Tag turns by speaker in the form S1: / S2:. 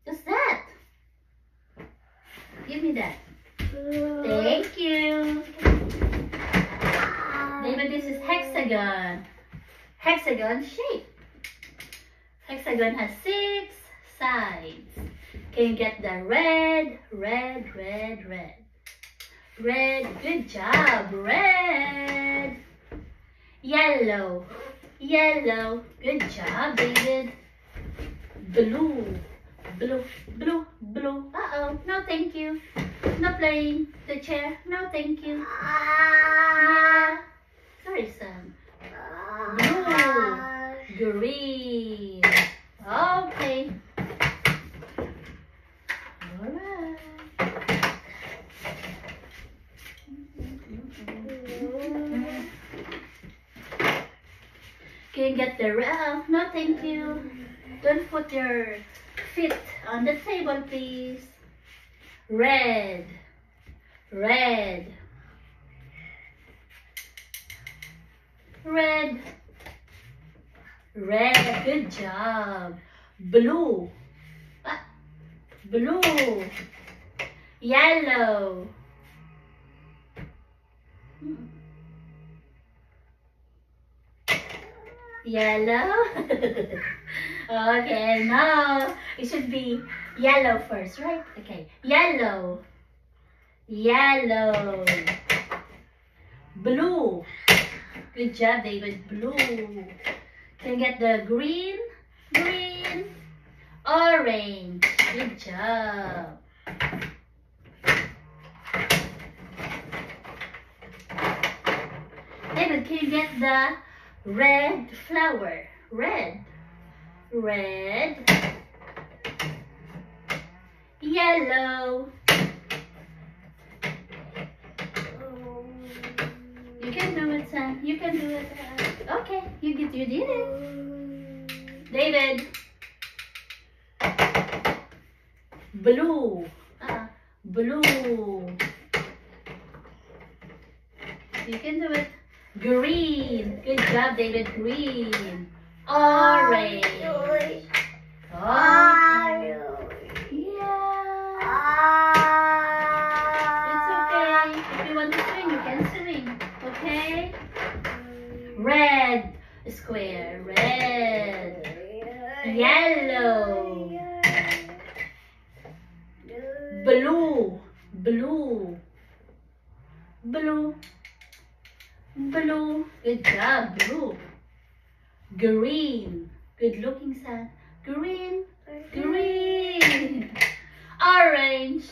S1: What's that? Give me that. Thank you. David, this is hexagon. Hexagon shape. Hexagon has 6 sides. Can you get the red, red, red, red? Red, good job, red. Yellow, yellow, good job, David. Blue, blue, blue, blue. Uh-oh, no thank you. No playing the chair, no thank you. Yeah. Sorry, son. Blue, green. Okay. Alright. Can you get the red? No, thank you. Don't put your feet on the table, please. Red, red, red, red. Good job. Blue, blue, yellow. Yellow. Okay, no. It should be yellow first, right? Okay. Yellow. Yellow. Blue. Good job, David. Blue. Can you get the green? Green. Orange. Good job. David, can you get the red flower? Red. Red. Yellow. You can do it, son. You can do it. Okay, you did it. David. Blue. Blue. You can do it. Green. Good job, David. Green. Orange. Orange. Yeah. It's okay. If you want to swing, you can swing. Okay? Red. Square. Red. Yellow. Blue. Blue. Blue. Blue. Good job, blue. Green. Good looking, son. Green. Green. Orange.